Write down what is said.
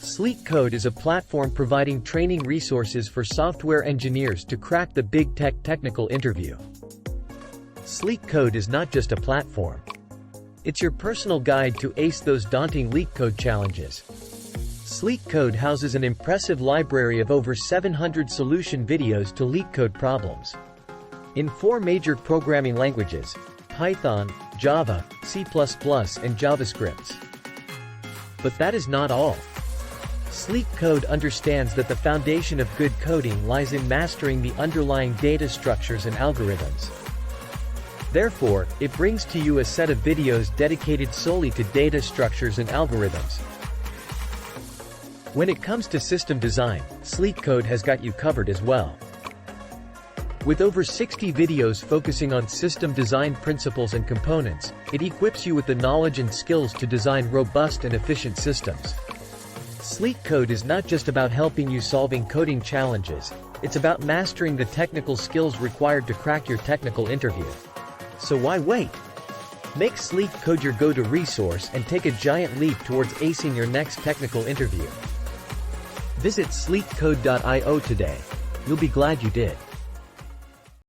SleekCode is a platform providing training resources for software engineers to crack the big technical interview. SleekCode is not just a platform. It's your personal guide to ace those daunting LeetCode challenges. SleekCode houses an impressive library of over 700 solution videos to LeetCode problems. In 4 major programming languages: Python, Java, C++, and JavaScript. But that is not all. SleekCode understands that the foundation of good coding lies in mastering the underlying data structures and algorithms. Therefore, it brings to you a set of videos dedicated solely to data structures and algorithms. When it comes to system design, SleekCode has got you covered as well. With over 60 videos focusing on system design principles and components, it equips you with the knowledge and skills to design robust and efficient systems. SleekCode is not just about helping you solving coding challenges, it's about mastering the technical skills required to crack your technical interview. So why wait? Make SleekCode your go-to resource and take a giant leap towards acing your next technical interview. Visit sleekcode.io today. You'll be glad you did.